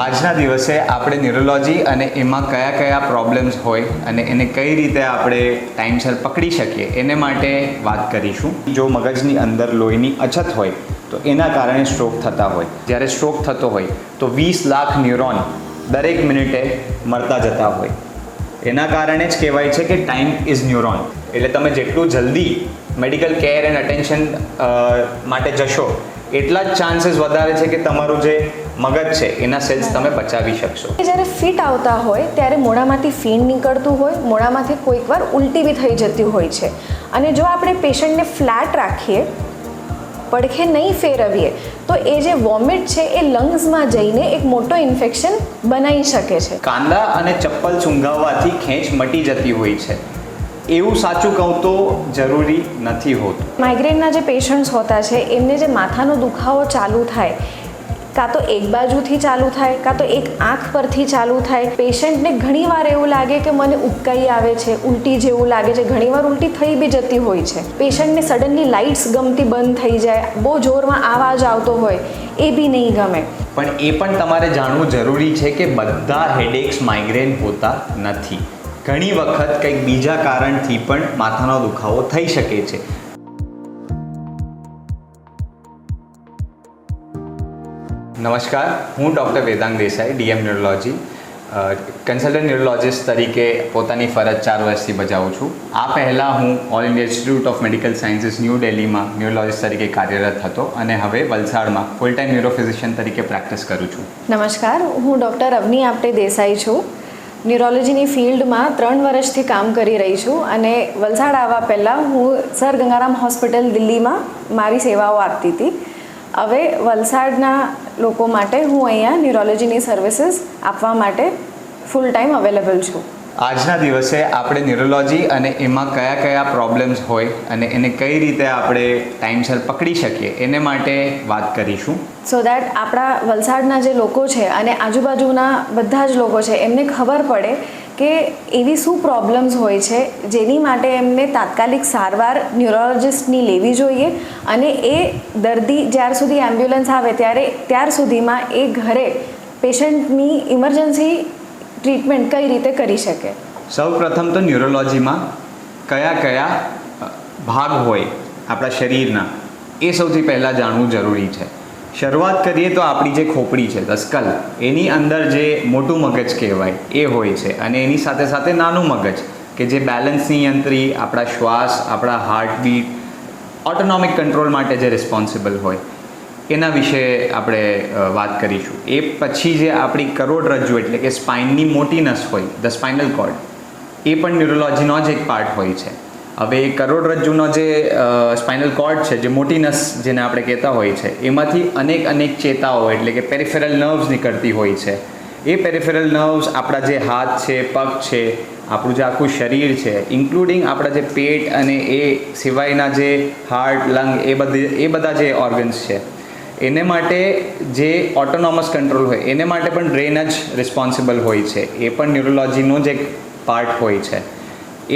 આજના દિવસે આપણે ન્યુરોલોજી અને એમાં કયા કયા પ્રોબ્લેમ્સ હોય અને એને કઈ રીતે આપણે ટાઈમસર પકડી શકીએ એને માટે વાત કરીશું. જો મગજની અંદર લોહીની અછત હોય તો એના કારણે સ્ટ્રોક થતા હોય. જ્યારે સ્ટ્રોક થતો હોય તો 20 લાખ ન્યુરોન દરેક મિનિટે મરતા જતા હોય. એના કારણે જ કહેવાય છે કે ટાઈમ ઇઝ ન્યુરોન. એટલે તમે જેટલું જલ્દી મેડિકલ કેર એન્ડ અટેન્શન માટે જશો એટલા જ ચાન્સીસ વધારે છે કે તમારું જે મગજ છે એના સેલ્સ તમે બચાવી શકશો. જ્યારે ફિટ આવતા હોય ત્યારે મોઢામાંથી ફીણ નીકળતું હોય, મોઢામાંથી કોઈક વાર ઉલટી બી થઈ જતી હોય છે. અને જો આપણે પેશન્ટને ફ્લેટ રાખીએ, પડખે નહીં ફેરવીએ તો એ જે વોમિટ છે એ લંગ્સમાં જઈને એક મોટો ઇન્ફેક્શન બનાવી શકે છે. કાંદા અને ચપ્પલ સૂંઘાવવાથી ખેંચ મટી જતી હોય છે એવું સાચું કહું તો જરૂરી નથી હોતું. માઇગ્રેનના જે પેશન્ટ્સ હોતા છે એમને જે માથાનો દુખાવો ચાલુ થાય, કાં તો એક બાજુથી ચાલુ થાય, કાં તો એક આંખ પરથી ચાલુ થાય. પેશન્ટને ઘણીવાર એવું લાગે કે મને ઉબકાઈ આવે છે, ઉલટી જેવું લાગે છે, ઘણીવાર ઉલટી થઈ બી જતી હોય છે. પેશન્ટને સડનલી લાઇટ્સ ગમતી બંધ થઈ જાય, બહુ જોરમાં અવાજ આવતો હોય, એ બી નહીં ગમે. પણ એ પણ તમારે જાણવું જરૂરી છે કે બધા હેડેક્સ માઇગ્રેન હોતા નથી. ઘણી વખત કંઈક બીજા કારણથી પણ માથાનો દુખાવો થઈ શકે છે. નમસ્કાર, હું doctor Vedang Desai, DM neurology, consultant neurologist તરીકે પોતાની ફરજ 4 વર્ષથી બજાવું છું. આ પહેલાં હું all India institute of medical sciences new દિલ્હીમાં ન્યુરોલોજિસ્ટ તરીકે કાર્યરત હતો અને હવે વલસાડમાં ફૂલ ટાઈમ ન્યુરોફિઝિશિયન તરીકે પ્રેક્ટિસ કરું છું. નમસ્કાર, હું ડૉક્ટર અવની આપટે દેસાઈ છું. ન્યુરોલોજીની ફિલ્ડમાં 3 વર્ષથી કામ કરી રહી છું અને વલસાડ આવવા પહેલાં હું સર ગંગારામ હોસ્પિટલ દિલ્હીમાં મારી સેવાઓ આપતી હતી. હવે વલસાડના લોકો માટે હું અહીંયા ન્યુરોલોજીની સર્વિસીસ આપવા માટે ફૂલ ટાઈમ અવેલેબલ છું. આજના દિવસે આપણે ન્યુરોલોજી અને એમાં કયા કયા પ્રોબ્લેમ્સ હોય અને એને કઈ રીતે આપણે ટાઈમસર પકડી શકીએ એને માટે વાત કરીશું. સો દેટ આપણા વલસાડના જે લોકો છે અને આજુબાજુના બધા જ લોકો છે એમને ખબર પડે કે એવી શું પ્રોબ્લેમ્સ હોય છે જેની માટે એમને તાત્કાલિક સારવાર ન્યુરોલોજિસ્ટની લેવી જોઈએ અને એ દર્દી જ્યાર સુધી એમ્બ્યુલન્સ આવે ત્યાર સુધીમાં એ ઘરે પેશન્ટની ઇમરજન્સી ટ્રીટમેન્ટ કઈ રીતે કરી શકે. સૌ પ્રથમ તો ન્યુરોલોજીમાં કયા કયા ભાગ હોય આપણા શરીરના એ સૌથી પહેલાં જાણવું જરૂરી છે. શરૂઆત કરીએ તો આપણી જે ખોપડી છે, ધ સ્કલ, એની અંદર જે મોટું મગજ કહેવાય એ હોય છે અને એની સાથે સાથે નાનું મગજ કે જે બેલેન્સની યંત્રી, આપણા શ્વાસ, આપણા હાર્ટબીટ, ઓટોનોમિક કંટ્રોલ માટે જે રિસ્પોન્સિબલ હોય એના વિશે આપણે વાત કરીશું. એ પછી જે આપણી કરોડરજ્જુ એટલે કે સ્પાઇનની મોટી નસ હોય, ધ સ્પાઇનલ કોર્ડ, એ પણ ન્યુરોલોજીનો જ એક પાર્ટ હોય છે. હવે એ કરોડરજ્જુનો જે સ્પાઇનલ કોર્ડ છે, જે મોટી નસ જેને આપણે કહેતા હોય છે, એમાંથી અનેક ચેતાઓ એટલે કે પેરિફેરલ નર્વ્સ નીકળતી હોય છે. એ પેરિફેરલ નર્વ્સ આપણા જે હાથ છે, પગ છે, આપણું જે આખું શરીર છે, ઇન્ક્લુડિંગ આપણા જે પેટ અને એ સિવાયના જે હાર્ટ, લંગ, એ બધા જે ઓર્ગન્સ છે એને માટે જે ઓટોનોમસ કંટ્રોલ હોય એને માટે પણ બ્રેન જ રિસ્પોન્સિબલ હોય છે. એ પણ ન્યુરોલોજીનો જ એક પાર્ટ હોય છે.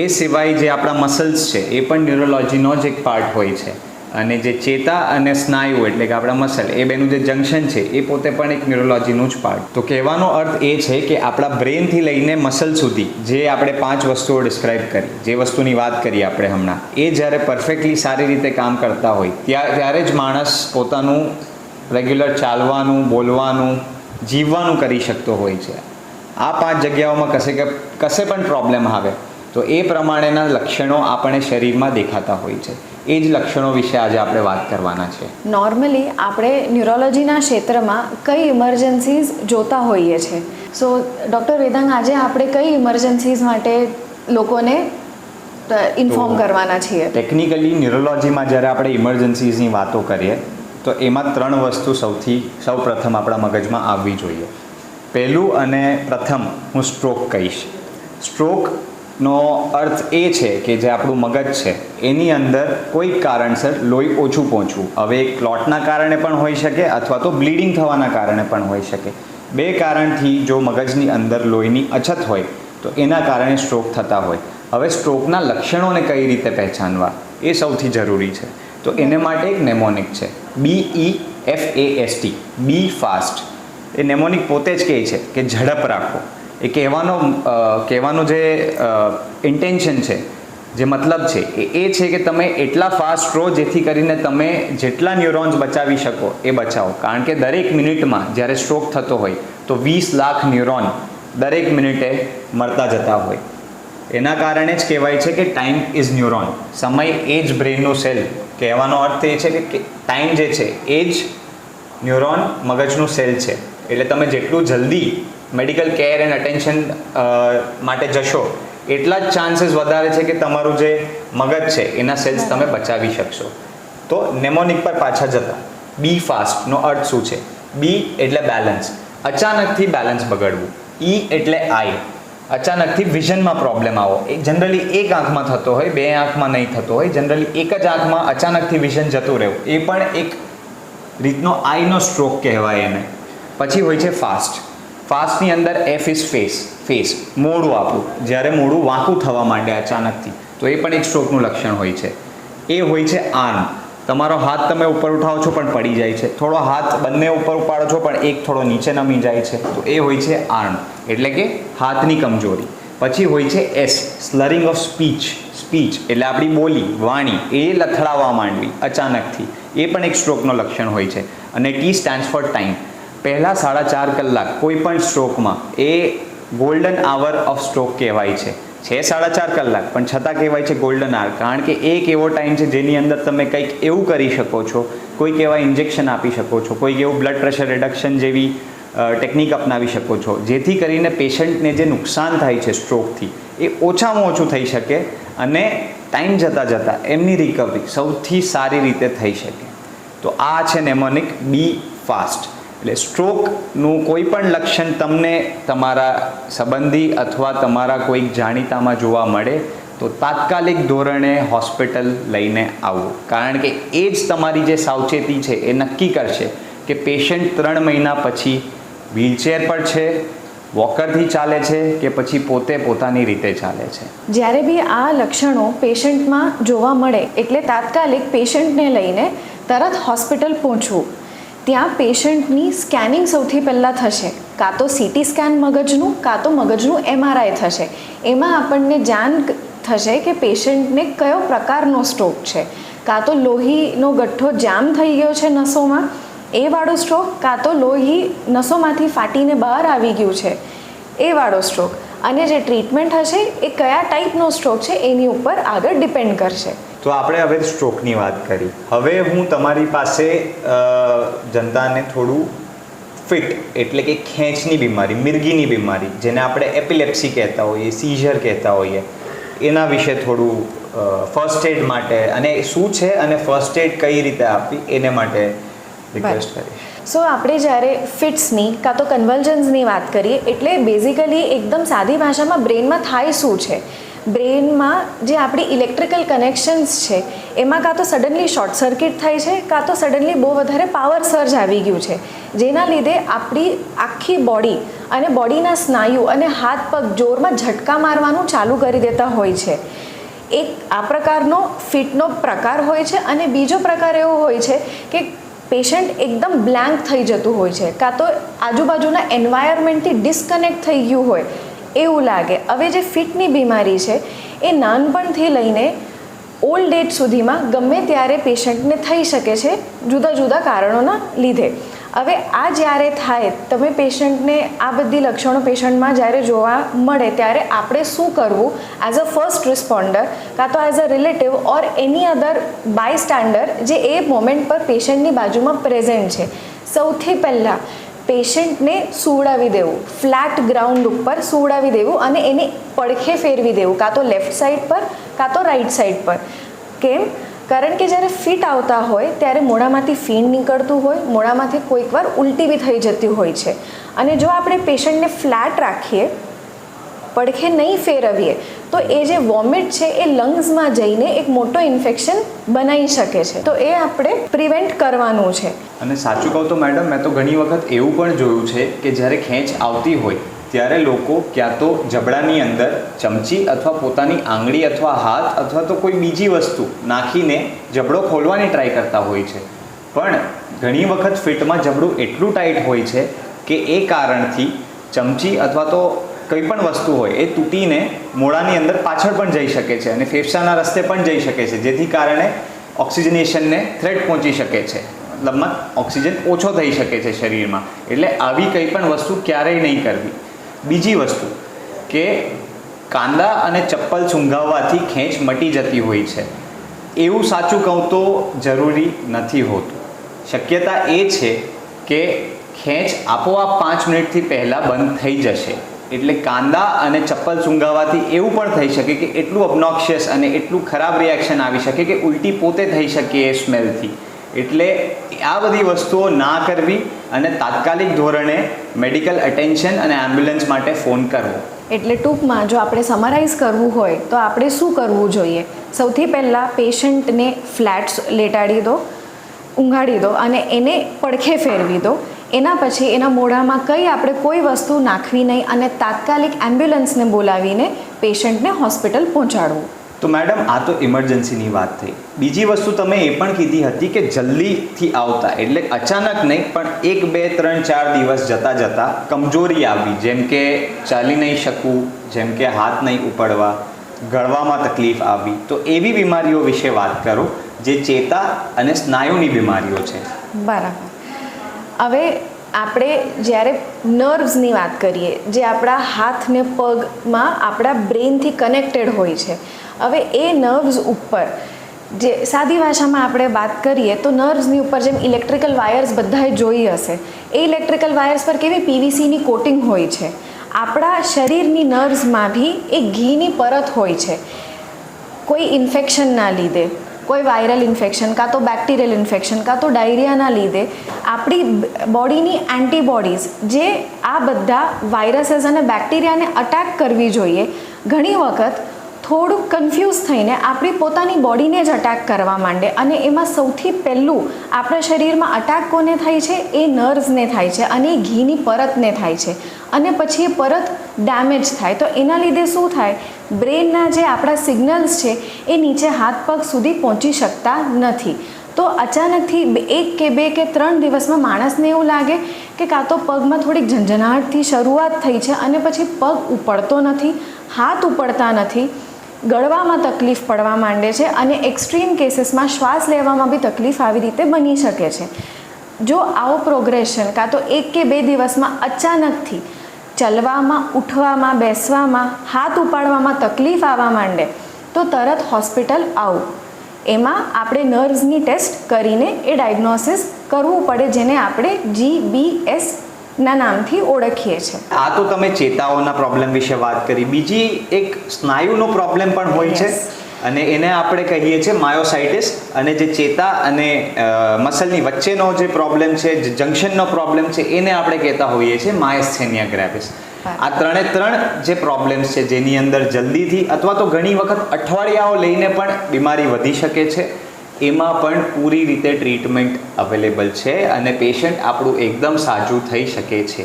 એ સિવાય જે આપણા મસલ્સ છે એ પણ ન્યુરોલોજીનો જ એક પાર્ટ હોય છે. અને જે ચેતા અને સ્નાયુ એટલે કે આપણા મસલ, એ બેનું જે જંક્શન છે એ પોતે પણ એક ન્યુરોલોજીનું જ પાર્ટ. તો કહેવાનો અર્થ એ છે કે આપણા બ્રેનથી લઈને મસલ સુધી જે આપણે 5 વસ્તુઓ ડિસ્ક્રાઇબ કરી, જે વસ્તુની વાત કરી આપણે હમણાં, એ જ્યારે પરફેક્ટલી સારી રીતે કામ કરતા હોય ત્યારે જ માણસ પોતાનું રેગ્યુલર ચાલવાનું, બોલવાનું, જીવવાનું કરી શકતો હોય છે. આ 5 જગ્યાઓમાં કશે પણ પ્રોબ્લેમ આવે તો એ પ્રમાણેના લક્ષણો આપણે શરીરમાં દેખાતા હોય છે. એ જ લક્ષણો વિશે આજે આપણે વાત કરવાના છે. નોર્મલી આપણે ન્યુરોલોજીના ક્ષેત્રમાં કઈ ઇમરજન્સીઝ જોતા હોઈએ છીએ. સો ડૉક્ટર વેદાંગ, આજે આપણે કઈ ઇમરજન્સીઝ માટે લોકોને ઇન્ફોર્મ કરવાના છીએ? ટેકનિકલી ન્યુરોલોજીમાં જ્યારે આપણે ઇમરજન્સીઝની વાતો કરીએ તો એમાં 3 વસ્તુ સૌ પ્રથમ આપણા મગજમાં આવવી જોઈએ. પહેલું અને પ્રથમ હું સ્ટ્રોક કહીશ. સ્ટ્રોકનો અર્થ એ છે કે જે આપણું મગજ છે એની અંદર કોઈક કારણસર લોહી ઓછું પહોંચવું. હવે એક ક્લોટના કારણે પણ હોઈ શકે અથવા તો બ્લીડિંગ થવાના કારણે પણ હોઈ શકે. 2 કારણથી જો મગજની અંદર લોહીની અછત હોય તો એના કારણે સ્ટ્રોક થતા હોય. હવે સ્ટ્રોકના લક્ષણોને કઈ રીતે પહેચાનવા એ સૌથી જરૂરી છે. તો એને માટે એક નેમોનિક છે, BEFAST, બી ફાસ્ટ. એ નેમોનિક પોતે જ કહે છે કે ઝડપ રાખો. એ કહેવાનો જે ઇન્ટેન્શન છે, જે મતલબ છે એ છે કે તમે એટલા ફાસ્ટ રહો જેથી કરીને તમે જેટલા ન્યુરોન્સ બચાવી શકો એ બચાવો. કારણ કે દરેક મિનિટમાં જ્યારે સ્ટ્રોક થતો હોય તો 20 લાખ ન્યુરોન દરેક મિનિટે મરતા જતા હોય. એના કારણે જ કહેવાય છે કે ટાઈમ ઇઝ ન્યુરોન. સમય એ જ બ્રેનનું સેલ. કહેવાનો અર્થ એ છે કે ટાઈમ જે છે એ જ ન્યુરોન મગજનું સેલ છે. એટલે તમે જેટલું જલ્દી મેડિકલ કેર એન્ડ અટેન્શન માટે જશો એટલા જ ચાન્સીસ વધારે છે કે તમારું જે મગજ છે એના સેલ્સ તમે બચાવી શકશો. તો નેમોનિક પર પાછા જતા, બી ફાસ્ટનો અર્થ શું છે? બી એટલે બેલેન્સ, અચાનકથી બેલેન્સ બગડવું. ઈ એટલે આઈ, અચાનકથી વિઝનમાં પ્રોબ્લેમ આવો. એ જનરલી એક આંખમાં થતો હોય, બે આંખમાં નહીં થતો હોય, જનરલી એક જ આંખમાં અચાનકથી વિઝન જતું રહેવું, એ પણ એક રીતનો આઈનો સ્ટ્રોક કહેવાય એને. પછી હોય છે ફાસ્ટ. ફાસ્ટની અંદર એફ ઇઝ ફેસ, મોઢું આપણું જ્યારે મોઢું વાંકું થવા માંડે અચાનકથી, તો એ પણ એક સ્ટ્રોકનું લક્ષણ હોય છે. એ હોય છે આર્મ. તમારો હાથ તમે ઉપર ઉઠાવો છો પણ પડી જાય છે, થોડો હાથ બંને ઉપર ઉપાડો છો પણ એક થોડો નીચે નમી જાય છે, તો એ હોય છે આર્મ, એટલે કે હાથની કમજોરી. પછી હોય છે એસ, સ્લરિંગ ઓફ સ્પીચ એટલે આપણી બોલી, વાણી એ લથડાવવા માંડવી અચાનકથી, એ પણ એક સ્ટ્રોકનો લક્ષણ હોય છે. અને ટી સ્ટેન્ડ્સ ફોર ટાઈમ. પહેલાં 4.5 કલાક કોઈ પણ સ્ટ્રોકમાં એ ગોલ્ડન આવર ઓફ સ્ટ્રોક કહેવાય છે. 4.5 કલાક પણ છતાં કહેવાય છે ગોલ્ડન આવર, કારણ કે એક એવો ટાઈમ છે જેની અંદર તમે કંઈક એવું કરી શકો છો, કોઈક એવા ઇન્જેક્શન આપી શકો છો, કોઈક એવું બ્લડ પ્રેશર રિડક્શન જેવી ટેકનિક અપનાવી શકો છો, જેથી કરીને પેશન્ટને જે નુકસાન થાય છે સ્ટ્રોકથી એ ઓછામાં ઓછું થઈ શકે અને ટાઈમ જતાં એમની રિકવરી સૌથી સારી રીતે થઈ શકે. તો આ છે નેમોનિક બી ફાસ્ટ. એટલે સ્ટ્રોકનું કોઈ પણ લક્ષણ તમને તમારા સંબંધી અથવા તમારા કોઈક જાણીતામાં જોવા મળે તો તાત્કાલિક ધોરણે હોસ્પિટલ લઈને આવવું. કારણ કે એ જ તમારી જે સાવચેતી છે એ નક્કી કરશે કે પેશન્ટ 3 મહિના પછી વ્હીલચેર પર છે, વોકરથી ચાલે છે કે પછી પોતે પોતાની રીતે ચાલે છે. જ્યારે બી આ લક્ષણો પેશન્ટમાં જોવા મળે એટલે તાત્કાલિક પેશન્ટને લઈને તરત હોસ્પિટલ પહોંચવું. ત્યાં પેશન્ટની સ્કેનિંગ સૌથી પહેલાં થશે, કાં તો સીટી સ્કેન મગજનું, કાં તો મગજનું MRI થશે. એમાં આપણને જાણ થશે કે પેશન્ટને કયો પ્રકારનો સ્ટ્રોક છે, કાં તો લોહીનો ગઠ્ઠો જામ થઈ ગયો છે નસોમાં એ વાળો સ્ટ્રોક, કાં તો લોહી નસોમાંથી ફાટીને બહાર આવી ગયું છે એ વાળો સ્ટ્રોક. અને જે ટ્રીટમેન્ટ હશે એ કયા ટાઈપનો સ્ટ્રોક છે એની ઉપર આગળ ડિપેન્ડ કરશે. તો આપણે હવે સ્ટ્રોકની વાત કરી. હવે હું તમારી પાસે જનતાને થોડું ફિટ એટલે કે ખેંચની બીમારી, મિર્ગીની બીમારી, જેને આપણે એપિલેપ્સી કહેતા હોઈએ, સીઝર કહેતા હોઈએ, એના વિશે થોડું ફર્સ્ટ એડ માટે અને શું છે અને ફર્સ્ટ એડ કઈ રીતે આપવી એને માટે રિક્વેસ્ટ કરીશ. સો આપણે જ્યારે ફિટ્સની કાં તો કન્વલ્જન્સની વાત કરીએ એટલે બેઝિકલી એકદમ સાદી ભાષામાં બ્રેનમાં થાય શું છે. બ્રેનમાં જે આપણી ઇલેક્ટ્રિકલ કનેક્શન્સ છે એમાં કાં તો સડનલી શોર્ટ સર્કિટ થાય છે, કાં તો સડનલી બહુ વધારે પાવર સર્જ આવી ગયું છે, જેના લીધે આપણી આખી બોડી અને બોડીના સ્નાયુ અને હાથ પગ જોરમાં ઝટકા મારવાનું ચાલુ કરી દેતા હોય છે. એક આ પ્રકારનો ફિટનો પ્રકાર હોય છે. અને બીજો પ્રકાર એવો હોય છે કે પેશન્ટ એકદમ બ્લેન્ક થઈ જતું હોય છે, કાં તો આજુબાજુના એન્વાયરમેન્ટથી ડિસ્કનેક્ટ થઈ ગયું હોય એવું લાગે. હવે જે ફિટની બીમારી છે એ નાનપણથી લઈને ઓલ્ડ એજ સુધીમાં ગમે ત્યારે પેશન્ટને થઈ શકે છે જુદા જુદા કારણોના લીધે. હવે આ જ્યારે થાય, તમે પેશન્ટને આ બધી લક્ષણો પેશન્ટમાં જ્યારે જોવા મળે ત્યારે આપણે શું કરવું એઝ અ ફર્સ્ટ રિસ્પોન્ડર, કાં તો એઝ અ રિલેટિવ ઓર એની અધર બાયસ્ટેન્ડર જે એ મોમેન્ટ પર પેશન્ટની બાજુમાં પ્રેઝન્ટ છે. સૌથી પહેલાં પેશન્ટને સુવડાવી દેવું, ફ્લેટ ગ્રાઉન્ડ ઉપર સુવડાવી દેવું અને એની પડખે ફેરવી દેવું, કાં તો લેફ્ટ સાઈડ પર કાં તો રાઈટ સાઈડ પર. કેમ? કારણ કે જ્યારે ફિટ આવતા હોય ત્યારે મોઢામાંથી ફીણ નીકળતું હોય, મોઢામાંથી કોઈક વાર ઉલટી બી થઈ જતી હોય છે. અને જો આપણે પેશન્ટને ફ્લેટ રાખીએ, પડખે નહીં ફેરવીએ તો એ જે વોમિટ છે એ લંગ્સમાં જઈને એક મોટો ઇન્ફેક્શન બનાવી શકે છે. તો એ આપણે પ્રિવેન્ટ કરવાનું છે. અને સાચું કહું તો મેડમ, મેં તો ઘણી વખત એવું પણ જોયું છે કે જ્યારે ખેંચ આવતી હોય ત્યારે લોકો ક્યાં તો જબડાની અંદર ચમચી અથવા પોતાની આંગળી અથવા હાથ અથવા તો કોઈ બીજી વસ્તુ નાખીને જબડો ખોલવાની ટ્રાય કરતા હોય છે. પણ ઘણી વખત ફિટમાં જબડું એટલું ટાઈટ હોય છે કે એ કારણથી ચમચી અથવા તો કંઈ પણ વસ્તુ હોય એ તૂટીને મોઢાની અંદર પાછળ પણ જઈ શકે છે અને ફેફસાના રસ્તે પણ જઈ શકે છે, જેથી કારણે ઓક્સિજનેશનને થ્રેટ પહોંચી શકે છે, મતલબમાં ઓક્સિજન ઓછો થઈ શકે છે શરીરમાં. એટલે આવી કંઈ પણ વસ્તુ ક્યારેય નહીં કરવી. બીજી વસ્તુ કે કાંદા અને ચપ્પલ સૂંઘાવવાથી ખેંચ મટી જતી હોય છે. એવું સાચું કહું તો જરૂરી નથી હોતું. શક્યતા એ છે કે ખેંચ આપોઆપ 5 મિનિટથી પહેલાં બંધ થઈ જશે. એટલે કાંદા અને ચપ્પલ સૂંઘાવવાથી એવું પણ થઈ શકે કે એટલું ઓબ્નોક્શિયસ અને એટલું ખરાબ રિએક્શન આવી શકે કે ઉલટી પોતે થઈ શકે એ સ્મેલથી. એટલે આ બધી વસ્તુઓ ના કરવી અને તાત્કાલિક ધોરણે મેડિકલ અટેન્શન અને એમ્બ્યુલન્સ માટે ફોન કરવો. એટલે ટૂંકમાં જો આપણે સમરાઇઝ કરવું હોય તો આપણે શું કરવું જોઈએ? સૌથી પહેલાં પેશન્ટને ફ્લેટ લેટાડી દો, ઊંઘાડી દો અને એને પડખે ફેરવી દો. એના પછી એના મોઢામાં કંઈ આપણે કોઈ વસ્તુ નાખવી નહીં અને તાત્કાલિક એમ્બ્યુલન્સને બોલાવીને પેશન્ટને હોસ્પિટલ પહોંચાડવું. તો મેડમ, આ તો ઇમરજન્સીની વાત થઈ. બીજી વસ્તુ તમે એ પણ કીધી હતી કે જલ્દીથી આવતા, એટલે અચાનક નહીં પણ 1, 2, 3, 4 દિવસ જતાં જતાં કમજોરી આવી, જેમ કે ચાલી નહીં શકવું, જેમ કે હાથ નહીં ઉપાડવા, ગળવામાં તકલીફ આવી, તો એવી બીમારીઓ વિશે વાત કરો જે ચેતા અને સ્નાયુની બીમારીઓ છે. બરાબર. હવે આપણે જ્યારે નર્વ્સની વાત કરીએ, જે આપણા હાથ ને પગમાં આપણા બ્રેનથી કનેક્ટેડ હોય છે, હવે એ નર્વ્સ ઉપર જે સાદી ભાષામાં આપણે વાત કરીએ તો નર્વ્સની ઉપર જેમ ઇલેક્ટ્રિકલ વાયર્સ બધાએ જોઈ હશે, એ ઇલેક્ટ્રિકલ વાયર્સ પર કેવી પીવીસીની કોટિંગ હોય છે. આપણા શરીરની નર્વ્સમાં બી એક ઘીની પરત હોય છે. કોઈ ઇન્ફેક્શનના લીધે, કોઈ વાયરલ ઇન્ફેક્શન, કાં તો બેક્ટેરિયલ ઇન્ફેક્શન, કાં તો ડાયરિયાના લીધે આપણી બોડીની એન્ટીબોડીઝ જે આ બધા વાયરસીસ અને બેક્ટેરિયાને અટેક કરવી જોઈએ, ઘણી વખત થોડુંક કન્ફ્યુઝ થઈને આપણી પોતાની બોડીને જ અટેક કરવા માંડે. અને એમાં સૌથી પહેલું આપણા શરીરમાં અટેક કોને થાય છે? એ નર્વ્સને થાય છે અને એ ઘીની પરતને થાય છે અને પછી એ પરત ડેમેજ થાય. તો એના લીધે શું થાય? બ્રેનના જે આપણા સિગ્નલ્સ છે એ નીચે હાથ પગ સુધી પહોંચી શકતા નથી. તો અચાનકથી 1 કે 2 કે 3 દિવસમાં માણસને એવું લાગે કે કાં તો પગમાં થોડીક ઝંઝનાટથી શરૂઆત થઈ છે અને પછી પગ ઉપડતો નથી, હાથ ઉપડતા નથી, ગળવામાં તકલીફ પડવા માંડે છે અને એક્સ્ટ્રીમ કેસીસમાં શ્વાસ લેવામાં બી તકલીફ આવી રીતે બની શકે છે. જો આવો પ્રોગ્રેશન કાં તો 1 કે 2 દિવસમાં અચાનકથી ચલવામાં, ઉઠવામાં, બેસવામાં, હાથ ઉપાડવામાં તકલીફ આવવા માંડે તો તરત હોસ્પિટલ આવો. એમાં આપણે નર્વ્સની ટેસ્ટ કરીને એ ડાયગ્નોસિસ કરવું પડે, જેને આપણે GBS ના નામથી ઓળખીએ છીએ. આ તો તમે ચેતાઓના પ્રોબ્લેમ વિશે વાત કરી. બીજી એક સ્નાયુનો પ્રોબ્લેમ પણ હોય છે અને એને આપણે કહીએ છીએ માયોસાઇટિસ. અને જે ચેતા અને મસલની વચ્ચેનો જે પ્રોબ્લેમ છે, જે જંક્શનનો પ્રોબ્લેમ છે, એને આપણે કહેતા હોઈએ છીએ માયસ્થેનિયા ગ્રેવિસ. આ ત્રણે જે પ્રોબ્લેમ્સ છે જેની અંદર જલ્દીથી અથવા તો ઘણી વખત અઠવાડિયાઓ લઈને પણ બીમારી વધી શકે છે, એમાં પણ પૂરી રીતે ટ્રીટમેન્ટ અવેલેબલ છે અને પેશન્ટ આપણું એકદમ સાજું થઈ શકે છે.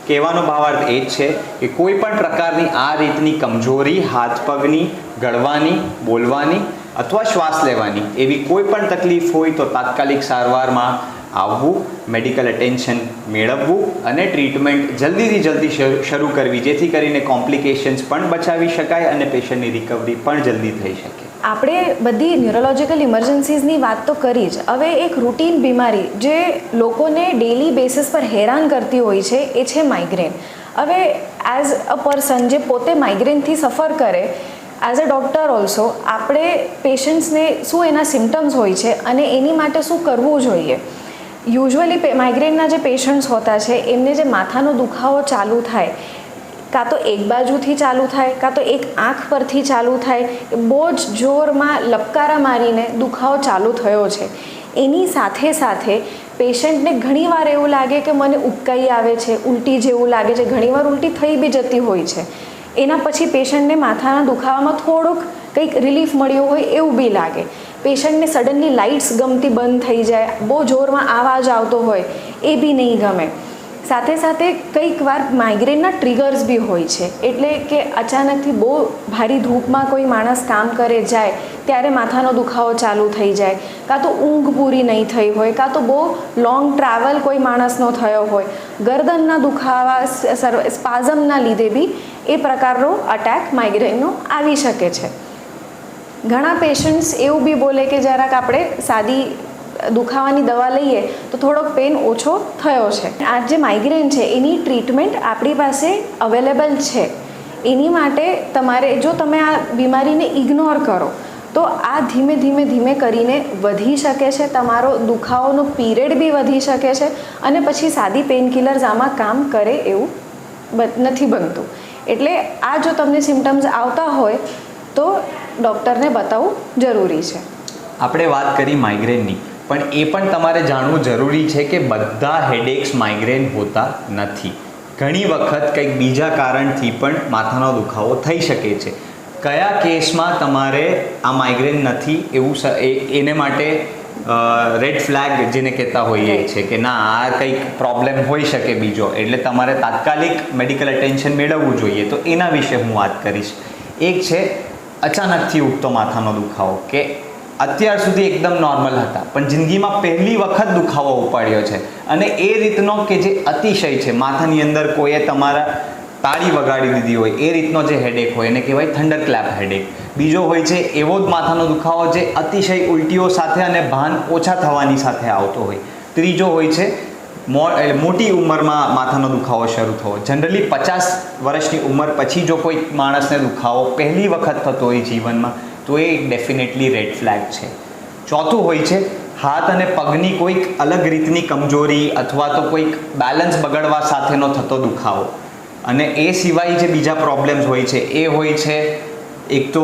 કહેવાનો ભાવાર્થ એ જ છે કે કોઈ પણ પ્રકારની આ રીતની કમજોરી, હાથ પગની, ગળવાની, બોલવાની અથવા શ્વાસ લેવાની એવી કોઈ પણ તકલીફ હોય તો તાત્કાલિક સારવારમાં આવવું, મેડિકલ અટેન્શન મેળવવું અને ટ્રીટમેન્ટ જલ્દીથી જલ્દી શરૂ કરવી, જેથી કરીને કોમ્પ્લિકેશન્સ પણ બચાવી શકાય અને પેશન્ટની રિકવરી પણ જલ્દી થઈ શકે. આપણે બધી ન્યુરોલોજિકલ ઇમરજન્સીઝની વાત તો કરી જ. હવે એક રૂટીન બીમારી જે લોકોને ડેલી બેસિસ પર હેરાન કરતી હોય છે એ છે માઇગ્રેન. હવે એઝ અ પર્સન જે પોતે માઇગ્રેનથી સફર કરે, એઝ અ ડૉક્ટર ઓલ્સો આપણે પેશન્ટ્સને શું એના સિમ્ટમ્સ હોય છે અને એની માટે શું કરવું જોઈએ. યુઝ્યુઅલી માઇગ્રેનના જે પેશન્ટ્સ હોતા છે એમને જે માથાનો દુખાવો ચાલુ થાય, કાં તો એક બાજુથી ચાલુ થાય, કાં તો એક આંખ પરથી ચાલુ થાય, બહુ જ જોરમાં લપકારા મારીને દુખાવો ચાલુ થયો છે. એની સાથે સાથે પેશન્ટને ઘણીવાર એવું લાગે કે મને ઉબકાઈ આવે છે, ઉલટી જેવું લાગે છે, ઘણીવાર ઉલટી થઈ બી જતી હોય છે. એના પછી પેશન્ટને માથાના દુખાવામાં થોડુંક કંઈક રિલીફ મળ્યું હોય એવું બી લાગે. પેશન્ટને સડનલી લાઇટ્સ ગમતી બંધ થઈ જાય, બહુ જોરમાં અવાજ આવતો હોય એ બી નહીં ગમે. સાથે સાથે કંઈક વાર માઇગ્રેનના ટ્રિગર્સ બી હોય છે, એટલે કે અચાનકથી બહુ ભારી ધૂપમાં કોઈ માણસ કામ કરે જાય ત્યારે માથાનો દુખાવો ચાલુ થઈ જાય, કાં તો ઊંઘ પૂરી નહીં થઈ હોય, કાં તો બહુ લોંગ ટ્રાવેલ કોઈ માણસનો થયો હોય, ગરદનના દુખાવા સ્પાઝમના લીધે બી એ પ્રકારનો અટેક માઇગ્રેનનો આવી શકે છે. ઘણા પેશન્ટ્સ એવું બી બોલે કે જરાક આપણે સાદી દુખાવાની દવા લઈએ તો થોડોક પેન ઓછો થયો છે. આ જે માઇગ્રેન છે એની ટ્રીટમેન્ટ આપણી પાસે અવેલેબલ છે. એની માટે તમારે, જો તમે આ બીમારીને ઇગ્નોર કરો તો આ ધીમે ધીમે ધીમે કરીને વધી શકે છે, તમારો દુખાવાનો પીરિયડ બી વધી શકે છે અને પછી સાદી પેનકિલર્સ આમાં કામ કરે એવું નથી બનતું. એટલે આ જો તમને સિમ્ટમ્સ આવતા હોય તો ડૉક્ટરને બતાવવું જરૂરી છે. આપણે વાત કરી માઇગ્રેનની, પણ એ પણ તમારે જાણવું જરૂરી છે કે બધા હેડેક્સ માઇગ્રેન હોતા નથી. ઘણી વખત કંઈક બીજા કારણથી પણ માથાનો દુખાવો થઈ શકે છે. કયા કેસમાં તમારે આ માઇગ્રેન નથી એવું એને માટે રેડ ફ્લેગ જેને કહેતા હોઈએ છે કે ના આ કંઈક પ્રોબ્લેમ હોઈ શકે બીજો, એટલે તમારે તાત્કાલિક મેડિકલ અટેન્શન મેળવવું જોઈએ. તો એના વિશે હું વાત કરીશ. એક છે અચાનકથી ઉઠતો માથાનો દુખાવો, કે અત્યાર સુધી એકદમ નોર્મલ હતા પણ જિંદગીમાં પહેલી વખત દુખાવો ઉપાડ્યો છે, અને એ રીતનો કે જે અતિશય છે, માથાની અંદર કોઈએ તમારા તાળી વગાડી દીધી હોય એ રીતનો જે હેડેક હોય એને કહેવાય થંડર ક્લેપ હેડેક. બીજો હોય છે એવો જ માથાનો દુખાવો જે અતિશય ઉલટીઓ સાથે અને ભાન ઓછા થવાની સાથે આવતો હોય. ત્રીજો હોય છે મોટી ઉંમરમાં માથાનો દુખાવો શરૂ થવો. જનરલી 50 વર્ષની ઉંમર પછી જો કોઈ માણસને દુખાવો પહેલી વખત થતો હોય જીવનમાં તો એ ડેફિનેટલી રેડ ફ્લેગ છે. ચોથું હોય છે હાથ અને પગની કોઈક અલગ રીતની કમજોરી અથવા તો કોઈક બેલેન્સ બગડવા સાથેનો થતો દુખાવો. અને એ સિવાય જે બીજા પ્રોબ્લેમ્સ હોય છે એ હોય છે એક તો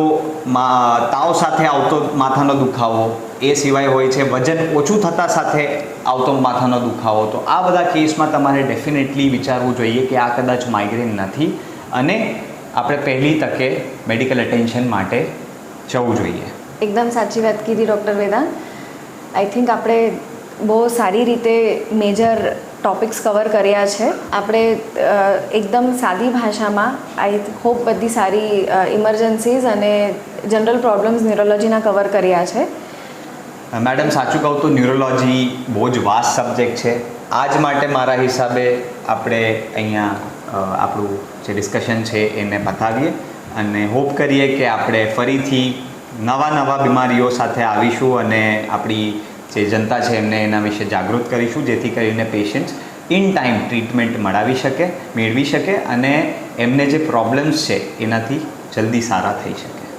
તાવ સાથે આવતો માથાનો દુખાવો, એ સિવાય હોય છે વજન ઓછું થતાં સાથે આવતો માથાનો દુખાવો. તો આ બધા કેસમાં તમારે ડેફિનેટલી વિચારવું જોઈએ કે આ કદાચ માઇગ્રેન નથી અને આપણે પહેલી તકે મેડિકલ અટેન્શન માટે જવું જોઈએ. એકદમ સાચી વાત કીધી ડૉક્ટર વેદાંત. આઈ થિંક આપણે બહુ સારી રીતે મેજર ટોપિક્સ કવર કર્યા છે. આપણે એકદમ સાદી ભાષામાં આઈ હોપ બધી સારી ઇમરજન્સીઝ અને જનરલ પ્રોબ્લેમ્સ ન્યુરોલોજીના કવર કર્યા છે. મેડમ, સાચું કહું તો ન્યુરોલોજી બહુ જ વાસ્ટ સબ્જેક્ટ છે. આજ માટે મારા હિસાબે આપણે અહીંયા આપણું જે ડિસ્કશન છે એને બતાવીએ અને હોપ કરીએ કે આપણે ફરીથી નવા બીમારીઓ સાથે આવીશું અને આપણી જે જનતા છે એમને એના વિશે જાગૃત કરીશું, જેથી કરીને પેશન્ટ્સ ઇન ટાઈમ ટ્રીટમેન્ટ મેળવી શકે અને એમને જે પ્રોબ્લેમ્સ છે એનાથી જલ્દી સારા થઈ શકે.